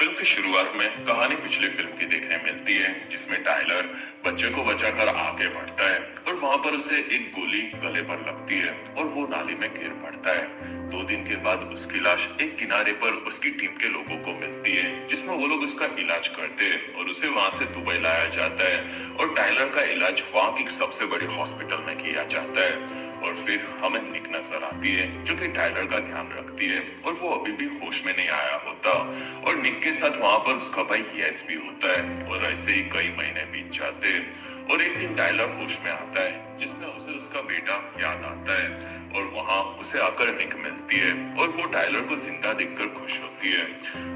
Film की शुरुआत में कहानी पिछली फिल्म की देखने मिलती है, जिसमें टाइलर बच्चे को बचाकर आगे बढ़ता है और वहां पर उसे एक गोली गले पर लगती है और वो नाली में गिर पड़ता है। 2 दिन के बाद उसकी लाश एक किनारे पर उसकी टीम के लोगों को मिलती है, जिसमें वो लोग उसका इलाज करते हैं और उसे वहां से दुबई लाया जाता है और टाइलर का इलाज वहां की सबसे बड़ी हॉस्पिटल में किया जाता है। और फिर हमें निक नजर आती है, जो कि टाइलर का ध्यान रखती है और वो अभी भी होश में नहीं आया होता। और निक के साथ वहां पर उसका भाई यस भी होता है और ऐसे ही कई महीने बीत जाते हैं और एक दिन टाइलर होश में आता है, जिसमें उसे उसका बेटा याद आता है और वहां उसे आकर निक मिलती है और वो टाइलर को जिंदा देखकर खुश होती है।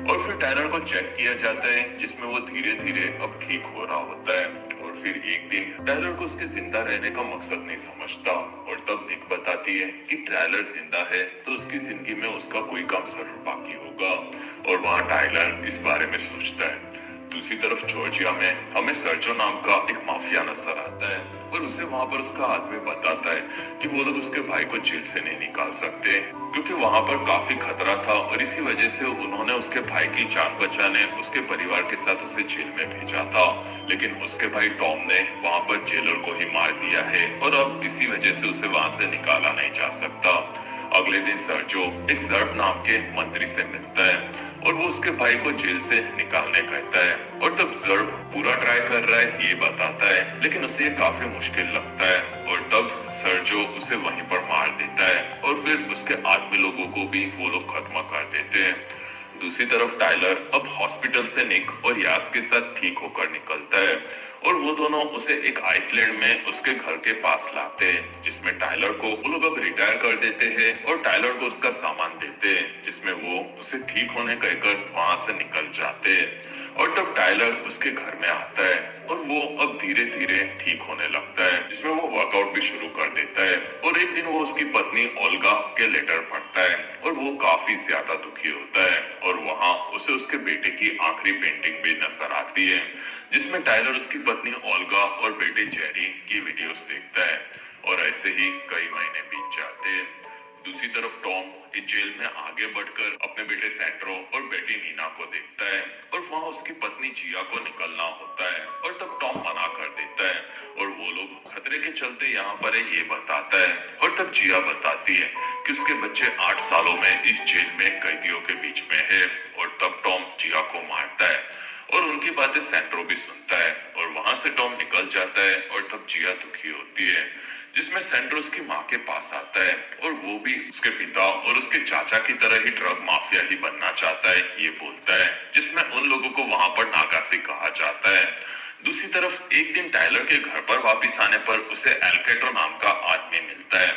और फिर टाइलर को चेक किया जाता है, जिसमें वो धीरे धीरे अब ठीक हो रहा होता है। और फिर एक दिन टाइलर को उसके जिंदा रहने का मकसद नहीं समझता और तब निक बताती है कि टाइलर जिंदा है तो उसकी जिंदगी में उसका कोई काम जरूर बाकी होगा। और वहाँ टाइलर इस बारे में सोचता है। दूसरी तरफ जॉर्जिया में हमें सर्जो नाम का एक माफिया नजर आता है और उसे वहां पर उसका आदमी बताता है कि वो लोग उसके भाई को जेल से नहीं निकाल सकते, क्योंकि वहां पर काफी खतरा था और इसी वजह से उन्होंने उसके भाई की जान बचाने उसके परिवार के साथ उसे जेल में भेजा था। लेकिन उसके भाई टॉम ने वहां पर जेलर को ही मार दिया है और अब इसी वजह से उसे वहां से निकाला नहीं जा सकता। अगले दिन सर्जो एक जर्ब नाम के मंत्री से मिलता है और वो उसके भाई को जेल से निकालने कहता है। और तब जर्ब पूरा ट्राई कर रहा है ये बताता है, लेकिन उसे ये काफी मुश्किल लगता है और तब सर्जो उसे वहीं पर मार देता है और फिर उसके आदमी लोगों को भी वो लोग खत्म कर देते हैं। दूसरी तरफ टाइलर अब हॉस्पिटल से निक और यास के साथ ठीक होकर निकलता है और वो दोनों उसे एक आइसलैंड में उसके घर के पास लाते हैं, जिसमें टाइलर को वो लोग अब रिटायर कर देते हैं और टाइलर को उसका सामान देते हैं, जिसमें वो उसे ठीक होने कहकर वहां से निकल जाते हैं। और तब टाइलर उसके घर में आता है और वो अब धीरे धीरे ठीक होने लगता है, जिसमें वो वर्कआउट भी शुरू कर देता है। और एक दिन वो उसकी पत्नी ओल्गा के लेटर पढ़ता है और वो काफी ज्यादा दुखी होता है और वहां उसे उसके बेटे की आखिरी पेंटिंग भी नजर आती है, जिसमें टाइलर उसकी पत्नी ओल्गा और बेटे जेरी की वीडियोस देखता है। और ऐसे ही कई महीने बीत जाते हैं। दूसरी तरफ टॉम इस जेल में आगे बढ़कर अपने बेटे सैंड्रो और बेटी नीना को देखता है और वहां उसकी पत्नी जिया को निकलना होता है और तब टॉम मना कर देता है और वो लोग खतरे के चलते यहाँ पर है ये बताता है। और तब जिया बताती है कि उसके बच्चे 8 सालों में इस जेल में कैदियों के बीच में है और तब टॉम जिया को मारता है और उनकी बातें सैंड्रो भी सुनता है और वहां से टॉम निकल जाता है। और तब जिया दुखी होती है, जिसमें सैंड्रो उसकी माँ के पास आता है और वो भी उसके पिता और उसके चाचा की तरह ही ड्रग माफिया ही बनना चाहता है ये बोलता है, जिसमें उन लोगों को वहां पर नागासी कहा जाता है। दूसरी तरफ एक दिन टाइलर के घर पर वापस आने पर उसे एल्केट्रो नाम का आदमी मिलता है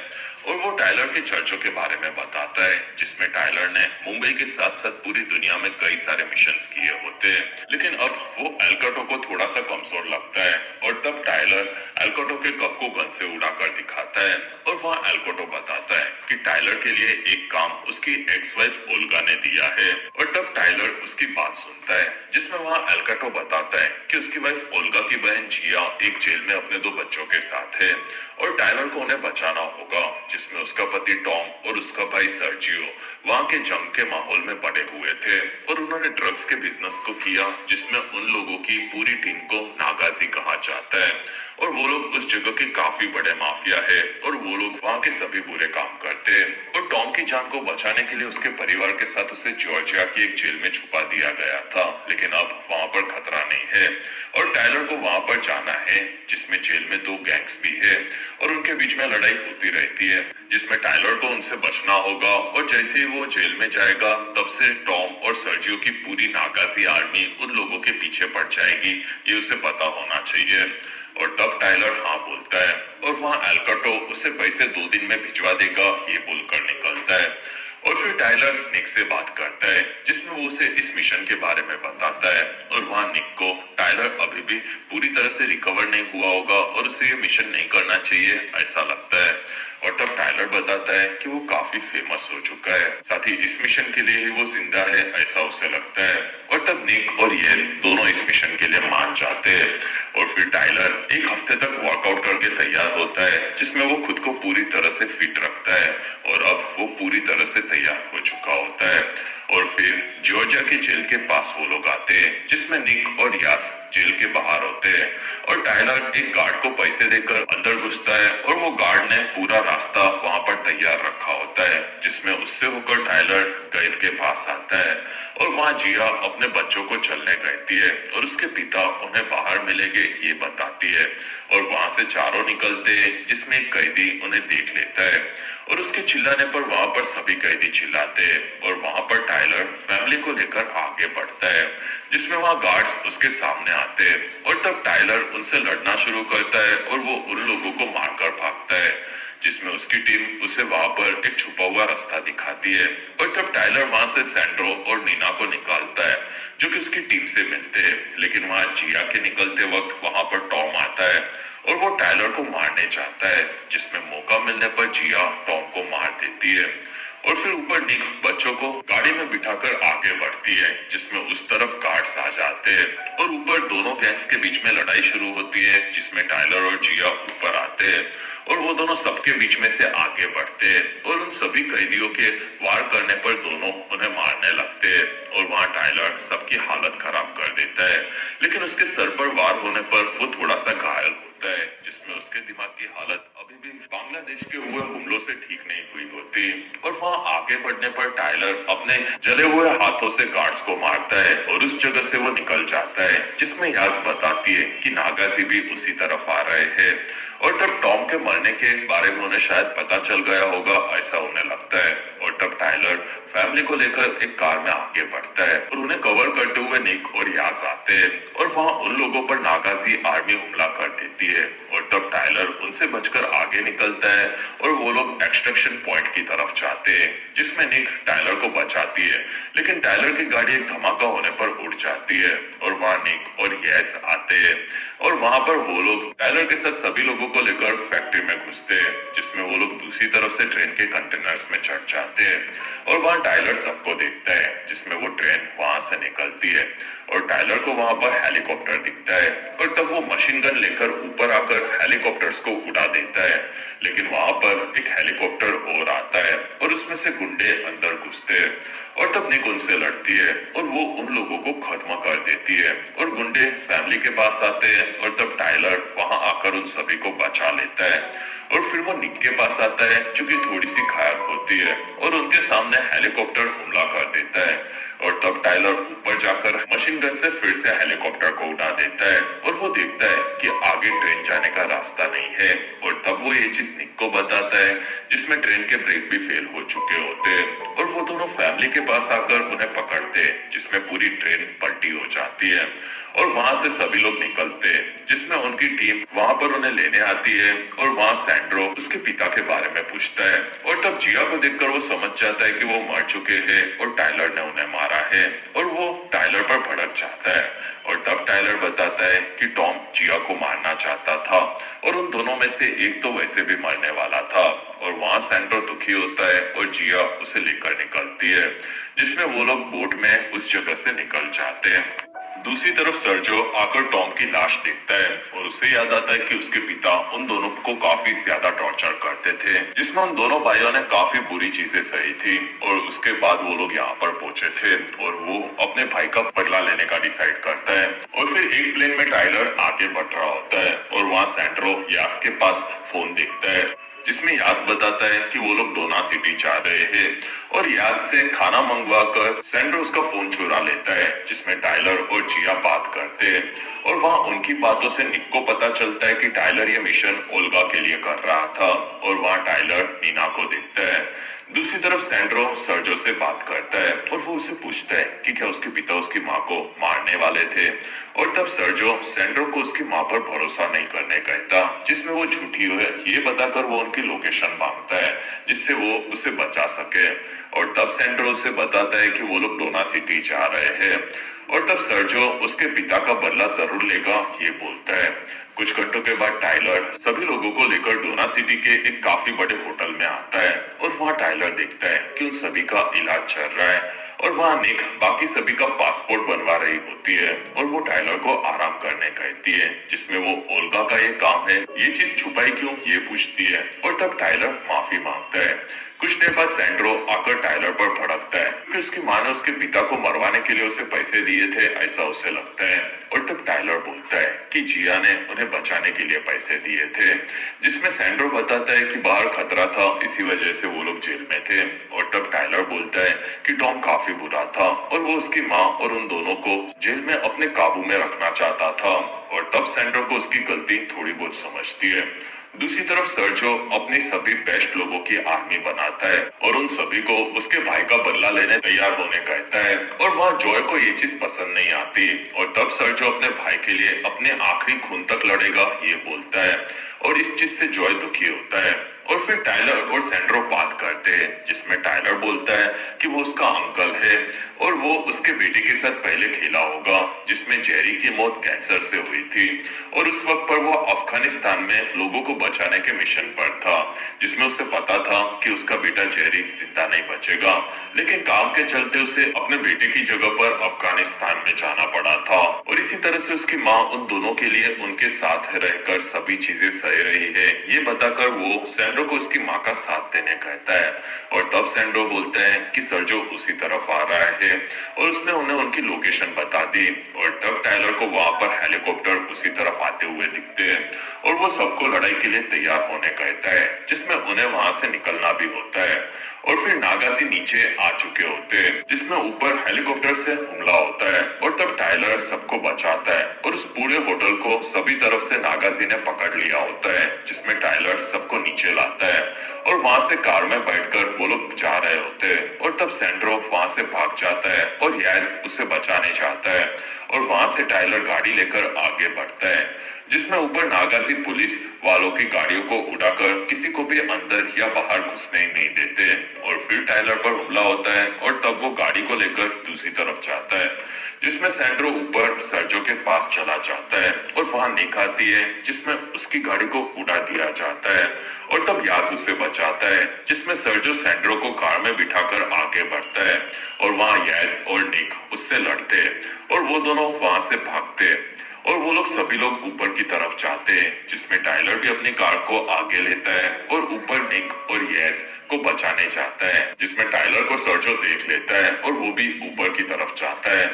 और वो टाइलर के चर्चों के बारे में बताता है, जिसमें टाइलर ने मुंबई के साथ साथ पूरी दुनिया में कई सारे मिशंस किए होते हैं, लेकिन अब वो एल्केट्रो को थोड़ा सा कमजोर लगता है। और तब टाइलर एल्केट्रो के कप को गन से उड़ाकर दिखाता है और वहाँ एल्केट्रो बताता है कि टाइलर के लिए एक काम उसकी एक्स वाइफ ओल्गा ने दिया है। और तब टाइलर उसकी बात सुनता है, जिसमें वहाँ एल्केट्रो बताता है कि उसकी वाइफ ओल्गा की बहन जिया एक जेल में अपने 2 बच्चों के साथ है और टाइलर को उन्हें बचाना होगा, जिसमें उसका पति टॉम और उसका भाई सर्जियो वहां के जंग के माहौल में पड़े हुए थे और उन्होंने ड्रग्स के बिजनेस को किया, जिसमें उन लोगों की पूरी टीम को नागाजी कहा जाता है और वो लोग उस जगह के काफी बड़े माफिया है और वो लोग वहां के सभी बुरे काम करते हैं। और टॉम की जान को बचाने के लिए उसके परिवार के साथ उसे जॉर्जिया की एक जेल में छुपा दिया गया था, लेकिन अब वहां पर खतरा नहीं है और टाइलर को वहां पर जाना है, जिसमें जेल में 2 गैंग्स भी है और उनके बीच में लड़ाई होती रहती है, जिसमें टाइलर को उनसे बचना होगा। और जैसे ही वो जेल में जाएगा तब से टॉम और सर्जियो की पूरी नागासी आर्मी उन लोगों के पीछे पड़ जाएगी, ये उसे पता होना चाहिए। और तब टाइलर हाँ बोलता है और वहाँ एल्केट्रो उसे पैसे 2 दिन में भिजवा देगा ये बोलकर निकलता है। और फिर टाइलर निक से बात करता है, जिसमें वो उसे इस मिशन के बारे में बताता है और वहाँ निक को टाइलर अभी भी पूरी तरह से रिकवर नहीं हुआ होगा और उसे ये मिशन नहीं करना चाहिए ऐसा लगता है। और तब टाइलर बताता है कि वो काफी फेमस हो चुका है, साथ ही इस मिशन के लिए ही वो जिंदा है ऐसा उसे लगता है। और तब निक और यस दोनों इस मिशन के लिए मान जाते हैं और फिर टाइलर एक हफ्ते तक वर्कआउट करके तैयार होता है, जिसमें वो खुद को पूरी तरह से फिट रखता है और अब वो पूरी तरह से तैयार हो चुका होता है। और फिर जॉर्जिया के जेल के पास वो लोग आते हैं जिसमें निक और यास जेल के बाहर होते हैं और टाइलर एक गार्ड को पैसे देकर अंदर घुसता है और वो गार्ड ने पूरा रास्ता वहां पर तैयार रखा होता है जिसमें उससे होकर टाइलर कैद के पास आता है और वहां जिया अपने बच्चों को चलने कहती है और उसके पिता उन्हें बाहर मिलेंगे ये बताती है और वहां से चारों निकलते हैं जिसमें एक कैदी उन्हें देख लेता है और उसके चिल्लाने पर वहां पर सभी कैदी चिल्लाते हैं और वहां पर टाइलर फैमिली को लेकर आगे बढ़ता है जिसमें वहां गार्ड्स उसके सामने आते हैं और तब टाइलर उनसे लड़ना शुरू करता है और वो उन लोगों को मारकर भागता है जिसमें उसकी टीम उसे वहां पर एक छुपा हुआ रास्ता दिखाती है और तब टाइलर वहां से सैंड्रो और नीना को निकालता है जो कि उसकी टीम से मिलते हैं लेकिन वहां जिया के निकलते वक्त वहां पर टॉम आता है और वो टाइलर को मारने चाहता है जिसमें मौका मिलने पर जिया टॉम को मार देती है और फिर ऊपर निक बच्चों को गाड़ी में बिठाकर आगे बढ़ती है जिसमें उस तरफ गार्ड्स आ जाते हैं और ऊपर दोनों गैंग्स के बीच में लड़ाई शुरू होती है जिसमें टाइलर और जिया ऊपर आते हैं और वो दोनों सबके बीच में से आगे बढ़ते हैं और उन सभी कैदियों के वार करने पर दोनों उन्हें मारने लगते हैं और वहां टाइलर सबकी हालत खराब कर देता है लेकिन उसके सर पर वार होने पर वो थोड़ा सा घायल होता है जिसमें उसके दिमाग की हालत अभी भी बांग्लादेश के हुए हमलों से ठीक नहीं हुई होती और वहां आगे बढ़ने पर टाइलर अपने जले हुए हाथों से गार्ड्स को मारता है और उस जगह से वो निकल जाता है जिसमें यास बताती है कि नागाजी भी उसी तरफ आ रहे हैं और तब टॉम के मरने के बारे में उन्हें शायद पता चल गया होगा ऐसा उन्हें लगता है और तब टाइलर फैमिली को लेकर एक कार में आगे बढ़ता है और उन्हें कवर करते हुए निक और यास आते हैं और वहां उन लोगों पर नागाजी आर्मी हमला कर देती है और तब टाइलर उनसे बचकर आगे निकलता है और वो लोग एक्सट्रैक्शन पॉइंट की तरफ जाते हैं जिसमें निक टाइलर को बचाती है लेकिन टाइलर की गाड़ी एक धमाका होने पर उड़ जाती है और वहां निक और यस आते हैं और वहां पर वो लोग टाइलर के साथ सभी लोगों को लेकर फैक्ट्री में घुसते हैं जिसमें वो लोग दूसरी तरफ से ट्रेन के कंटेनर्स में चढ़ जाते हैं और वहां टाइलर सबको देखता है जिसमें वो ट्रेन वहां से निकलती है और टाइलर को वहां पर हेलीकॉप्टर दिखता है और तब वो मशीन गन लेकर ऊपर आकर हेलीकॉप्टर्स को उड़ा देता है लेकिन वहां पर एक हेलीकॉप्टर और आता है और उसमें से गुंडे अंदर घुसते हैं और तब निक उनसे लड़ती है और वो उन लोगों को खत्म कर देती है और गुंडे फैमिली के पास आते हैं और तब टाइलर वहां आकर उन सभी को बचा लेता है और फिर वो निक के पास आता है जो कि थोड़ी सी घायल होती है और उनके सामने हेलीकॉप्टर हमला कर देता है और तब टाइलर ऊपर जाकर मशीन गन से फिर से हेलीकॉप्टर को उड़ा देता है और वो देखता है कि आगे ट्रेन जाने का रास्ता नहीं है और तब वो ये चीज निक को बताता है जिसमें ट्रेन के ब्रेक भी फेल हो चुके होते हैं और वो दोनों फैमिली के पास आकर उन्हें पकड़ते हैं जिसमें पूरी ट्रेन पलटी हो जाती है और वहां से सभी लोग निकलते हैं जिसमें उनकी टीम वहां पर उन्हें लेने आती है और वहां सैंड्रो उसके पिता के बारे में पूछता है और तब जिया को देखकर वो समझ जाता है कि वो मर चुके हैं और टाइलर ने उन्हें मारा है और वो टाइलर पर भड़क जाता है और तब टाइलर बताता है कि टॉम जिया को मारना चाहता था और उन दोनों में से एक तो वैसे भी मरने वाला था और वहां सैंड्रो दुखी होता है और जिया उसे लेकर निकलती है जिसमें वो लोग बोट में उस जगह से निकल जाते हैं। दूसरी तरफ सर्जो आकर टॉम की लाश देखता है और उसे याद आता है कि उसके पिता उन दोनों को काफी ज्यादा टॉर्चर करते थे जिसमें उन दोनों भाइयों ने काफी बुरी चीजें सही थी और उसके बाद वो लोग यहाँ पर पहुंचे थे और वो अपने भाई का बदला लेने का डिसाइड करता है और फिर एक प्लेन में टाइलर आगे बढ़ रहा होता है और वहाँ सैंड्रो यास के पास फोन देखता है जिसमें यास बताता है कि वो लोग डोना सिटी जा रहे हैं और यास से खाना मंगवा कर सैंड्रो उसका फोन चुरा लेता है जिसमें टाइलर और जिया बात करते हैं और वहाँ उनकी बातों से निक को पता चलता है कि टाइलर ये मिशन ओल्गा के लिए कर रहा था और वहाँ टाइलर नीना को देखता है। दूसरी तरफ सैंड्रो सर्जो से बात करता है और वो उसे पूछता है कि क्या उसके पिता उसकी माँ को मारने वाले थे और तब सर्जो सैंड्रो को उसकी माँ पर भरोसा नहीं करने कहता जिसमें वो झूठी है ये बताकर वो उनकी लोकेशन मांगता है जिससे वो उसे बचा सके और तब सैंड्रो उसे बताता है कि वो लोग डोना सिटी जा रहे हैं और तब सर्जो उसके पिता का बदला जरूर लेगा ये बोलता है। कुछ घंटों के बाद टाइलर सभी लोगों को लेकर डोना सिटी के एक काफी बड़े होटल में आता है और वहाँ टाइलर देखता है कि उन सभी का इलाज चल रहा है और वहाँ निक बाकी सभी का पासपोर्ट बनवा रही होती है और वो टाइलर को आराम करने कहती है, जिसमें वो ओल्गा का ये काम है, ये चीज छुपाई क्यों ये पूछती है। और तब टाइलर माफी मांगता है। कुछ देर बाद सैंड्रो आकर टाइलर पर भड़कता है कि उसकी माँ ने उसके पिता को मरवाने के लिए उसे पैसे दिए थे, ऐसा उसे लगता है। और तब टाइलर बोलता है कि जिया ने उन्हें बचाने के लिए पैसे दिए थे, जिसमें सैंड्रो बताता है कि बाहर खतरा था, इसी वजह से वो लोग जेल में थे। और तब टाइलर बोलता है कि टॉम काफी बुरा था और वो उसकी माँ और उन दोनों को जेल में अपने काबू में रखना चाहता था। और तब सैंड्रो को उसकी गलती थोड़ी बहुत समझती है। दूसरी तरफ सर्जो अपनी सभी बेस्ट लोगों की आर्मी बनाता है और उन सभी को उसके भाई का बदला लेने तैयार होने कहता है। और वहाँ जॉय को ये चीज पसंद नहीं आती और तब सर्जो अपने भाई के लिए अपने आखिरी खून तक लड़ेगा ये बोलता है और इस चीज से जॉय दुखी होता है। और फिर टाइलर और सैंड्रो बात करते हैं, जिसमें टाइलर बोलता है कि वो उसका अंकल है और वो उसके बेटे के साथ पहले खेला होगा, जिसमें जेरी की मौत कैंसर से हुई थी और उस वक्त पर वो अफगानिस्तान में लोगों को बचाने के मिशन पर था, जिसमें उसे पता था कि उसका बेटा जेरी जिंदा नहीं बचेगा, लेकिन काम के चलते उसे अपने बेटे की जगह पर अफगानिस्तान में जाना पड़ा था। और इसी तरह से उसकी माँ उन दोनों के लिए उनके साथ रहकर सभी चीजें सह रही है, ये बताकर वो सैंड्रो को उसकी माँ का साथ देने कहता है। और तब सैंड्रो बोलता है कि सर्जो उसी तरफ आ रहा है और उसने उन्हें उनकी लोकेशन बता दी। और तब टाइलर को वहां पर हेलीकॉप्टर उसी तरफ आते हुए दिखते हैं और वो सबको लड़ाई के लिए तैयार होने कहता है, जिसमें उन्हें वहां से निकलना भी होता है। और फिर नागासी नीचे आ चुके होते हैं, जिसमें ऊपर हेलीकॉप्टर से हमला होता है और तब टाइलर सबको बचाता है और उस पूरे होटल को सभी तरफ से नागासी ने पकड़ लिया होता है, जिसमें टाइलर सबको नीचे लाता है और वहां से कार में बैठकर वो लोग जा रहे होते हैं। और तब सैंड्रो वहां से भाग जाता है और यस उसे बचाने चाहता है और वहां से टाइलर गाड़ी लेकर आगे बढ़ता है, जिसमें ऊपर नागासी पुलिस वालों की गाड़ियों को उड़ाकर किसी को भी अंदर या बाहर घुसने नहीं देते। और फिर टाइलर पर हमला होता है और तब वो गाड़ी को लेकर दूसरी तरफ जाता है, जिसमें सैंड्रो ऊपर सर्जो के पास चला जाता है और वहां निक आती है, जिसमें उसकी गाड़ी को उड़ा दिया जाता है। और तब यास उसे बचाता है, जिसमें सर्जो सैंड्रो को कार में बिठाकर आगे बढ़ता है और वहां यस और निक उससे लड़ते और वो दोनों वहां से भागते और वो लोग सभी लोग ऊपर की तरफ जाते हैं, जिसमें टाइलर भी अपनी कार को आगे लेता है और ऊपर निक और यस को बचाने चाहता है, जिसमें टाइलर को सर्जो देख लेता है और वो भी ऊपर की तरफ जाता है।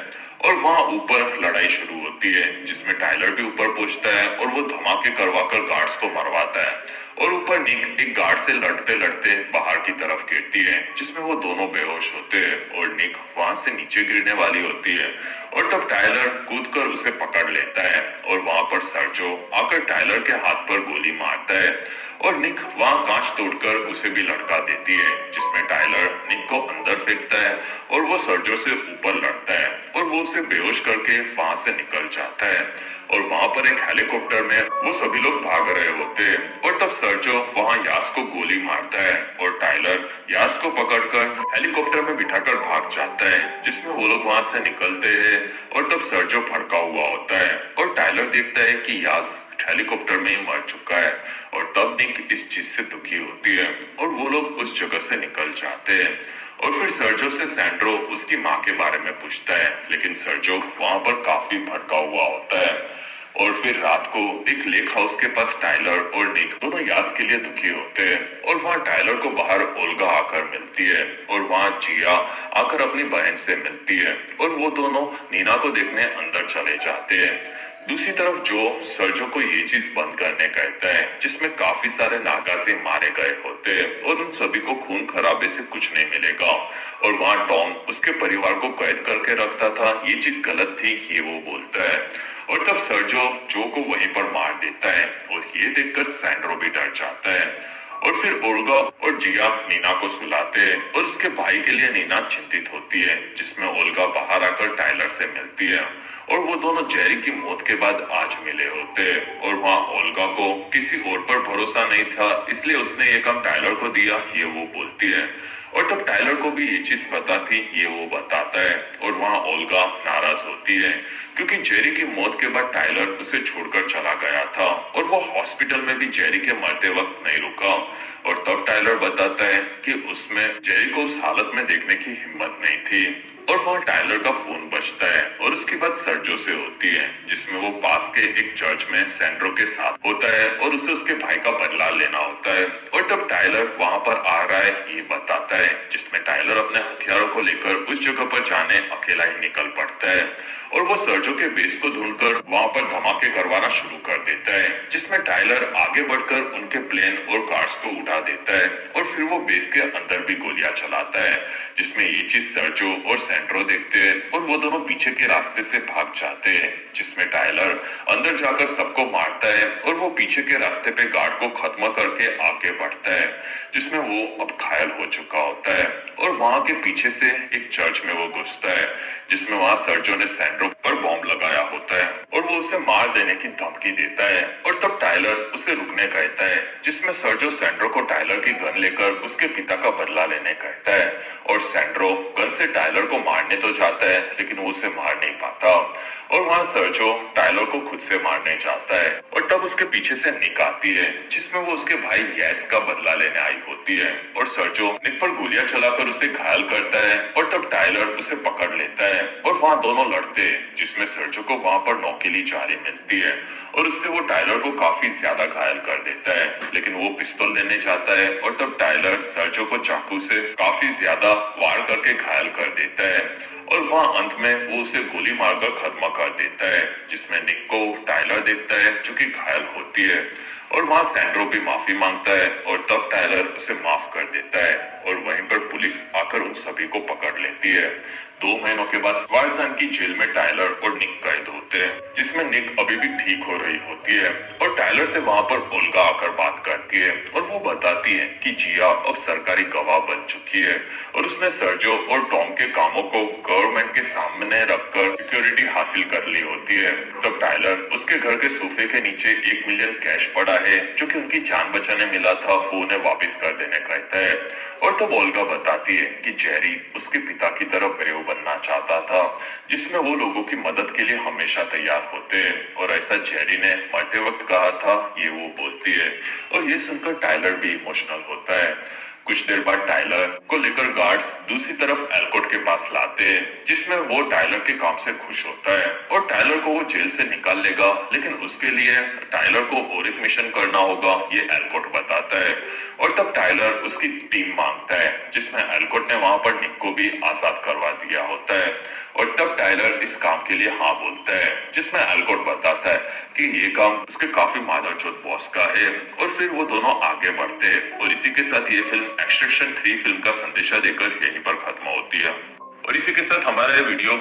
और वहां ऊपर लड़ाई शुरू होती है, जिसमें टाइलर भी ऊपर पहुंचता है और वो धमाके करवाकर गार्ड्स को मरवाता है। और ऊपर निक एक गार्ड से लड़ते लड़ते बाहर की तरफ गिरती है, जिसमें वो दोनों बेहोश होते हैं और निक वहां से नीचे गिरने वाली होती है। और तब टाइलर कूदकर उसे पकड़ लेता है और वहां पर सर्जो आकर टाइलर के हाथ पर गोली मारता है और निक वहां कांच तोड़कर उसे भी लटका देती है, जिसमें टाइलर निक को अंदर फेंकता है और वो सर्जो से ऊपर लड़ता है और वो उसे बेहोश करके वहां से निकल जाता है। और वहां पर एक हेलीकॉप्टर में वो सभी लोग भाग रहे होते हैं और तब सर्जो वहां यास को गोली मारता है और टाइलर यास को पकड़कर हेलीकॉप्टर में बिठाकर भाग जाता है, जिसमें वो लोग वहां से निकलते हैं। और तब सर्जो भड़का हुआ होता है और टाइलर देखता है कि यास हेलीकॉप्टर में ही मर चुका है और तब निक इस चीज से दुखी होती है और वो लोग उस जगह से निकल जाते हैं। और फिर सर्जो से सैंड्रो उसकी माँ के बारे में पूछता है, लेकिन सर्जो वहां पर काफी भड़का हुआ होता है। और फिर रात को एक लेक हाउस के पास टाइलर और निक दोनों यास के लिए दुखी होते हैं और वहाँ टाइलर को बाहर ओल्गा आकर मिलती है और वहाँ जिया आकर अपनी बहन से मिलती है और वो दोनों नीना को देखने अंदर चले जाते हैं। दूसरी तरफ जो सर्जो को ये चीज बंद करने कहता है, जिसमें काफी सारे नागासी मारे गए होते हैं और उन सभी को खून खराबे से कुछ नहीं मिलेगा। और वहाँ टॉम उसके परिवार को कैद करके रखता था, ये चीज गलत थी ये वो बोलता है। और तब सर्जो जो को वहीं पर मार देता है और ये देखकर सैंड्रो भी डर जाता है। और फिर ओल्गा और जिया नीना को सुलाते हैं और उसके भाई के लिए नीना चिंतित होती है, जिसमें ओल्गा बाहर आकर टाइलर से मिलती है और वो दोनों जेरी की मौत के बाद आज मिले होते हैं। और वहाँ ओल्गा को किसी और पर भरोसा नहीं था, इसलिए उसने ये काम टाइलर को दिया ये वो बोलती है। और तब टाइलर को भी ये चीज पता थी ये वो बताता है और वहाँ ओल्गा नाराज होती है, क्योंकि जेरी की मौत के बाद टाइलर उसे छोड़कर चला गया था और वो हॉस्पिटल में भी जेरी के मरते वक्त नहीं रुका। और तब टाइलर बताता है कि उसमें जेरी को उस हालत में देखने की हिम्मत नहीं थी। और वहाँ टाइलर का फोन बजता है और उसकी बात सर्जो से होती है, जिसमें वो पास के एक चर्च में सैंड्रो के साथ होता है और उसे उसके भाई का बदला लेना होता है। और तब टाइलर वहाँ पर आ रहा है ये बताता है, जिसमें टाइलर अपने हथियारों को लेकर उस जगह पर जाने अकेला ही निकल पड़ता है और वो सर्जो के बेस को ढूंढकर वहाँ पर धमाके करवाना शुरू कर देता है, जिसमें टाइलर आगे बढ़कर उनके प्लेन और कार्स को उड़ा देता है और फिर वो बेस के अंदर भी गोलियां चलाता है, जिसमें ये चीज सर्जो और सैंड्रो देखते हैं और वो दोनों पीछे के रास्ते से भाग जाते हैं, जिसमें टाइलर अंदर जाकर सबको मारता है और वो पीछे के रास्ते पे गार्ड को खत्म करके आगे बढ़ता है, जिसमें वो अब घायल हो चुका होता है और वहां के पीछे से एक चर्च में वो घुसता है, जिसमें वहां सर्जो ने सैंड्रो पर बॉम्ब लगाया होता है और वो उसे मार देने की धमकी देता है और तब टाइलर उसे रुकने कहता है, जिसमें सर्जो सैंड्रो को टाइलर की गन लेकर उसके पिता का बदला लेने कहता है और सैंड्रो गन से टाइलर को मारने तो जाता है लेकिन वो उसे मार नहीं पाता और वहां सर्जो टाइलर को खुद से मारने जाता है और तब उसके पीछे से निक आती है, जिसमें वो उसके भाई यस का बदला लेने आई होती है और सर्जो निक पर गोलियां चलाकर उसे घायल करता है और तब टाइलर उसे पकड़ लेता है और वहां दोनों लड़ते हैं, जिसमें सर्जो को वहां पर नौकीली जाली मिलती है और उससे वो टाइलर को काफी ज्यादा घायल कर देता है, लेकिन वो पिस्तौल लेने जाता है और तब टाइलर सर्जो को चाकू से काफी ज्यादा वार करके घायल कर देता है और वहां अंत में वो उसे गोली मारकर खत्म कर देता है, जिसमें निक को टाइलर देखता है जो कि घायल होती है और वहां सैंड्रो भी माफी मांगता है और तब टाइलर उसे माफ कर देता है और वहीं पर पुलिस आकर उन सभी को पकड़ लेती है। 2 महीनों के बाद स्वारसन की जेल में टाइलर और निक कैद होते हैं, जिसमें निक अभी भी ठीक हो रही होती है और टाइलर से वहां पर ओल्गा आकर बात करती है और वो बताती है कि जिया अब सरकारी गवाह बन चुकी है और उसने सर्जो और टॉम के कामों को गवर्नमेंट के सामने रखकर सिक्योरिटी हासिल कर ली होती है। तब टाइलर उसके घर के सोफे के नीचे 1 मिलियन कैश पड़ा है जो कि उनकी जान बचाने मिला था, वो उन्हें वापस कर देने कहता है और तब ओल्गा बताती है कि जेरी उसके पिता की तरह ब्रेव बनना चाहता था, जिसमें वो लोगों की मदद के लिए हमेशा तैयार होते हैं और ऐसा जेरी ने मरते वक्त कहा था, ये वो बोलती है और ये सुनकर टाइलर भी इमोशनल होता है। कुछ देर बाद टाइलर को लेकर गार्ड्स दूसरी तरफ एल्कोट के पास लाते हैं, जिसमें वो टाइलर के काम से खुश होता है और टाइलर को वो जेल से निकाल लेगा, लेकिन उसके लिए टाइलर को और एक मिशन करना होगा, ये एल्कोट बताता है और तब टाइलर उसकी टीम मांगता है, जिसमें एल्कोट ने वहां पर निक को भी आजाद करवा दिया होता है और तब टाइलर इस काम के लिए हाँ बोलता है, जिसमें एल्कोट बताता है कि ये काम उसके काफी मादरचोद बॉस का है और फिर वो दोनों आगे बढ़ते हैं और इसी के साथ ये फिल्म एक्सट्रैक्शन 3 फिल्म का संदेशा देकर यहीं पर खत्म होती है और इसी के साथ हमारा ये वीडियो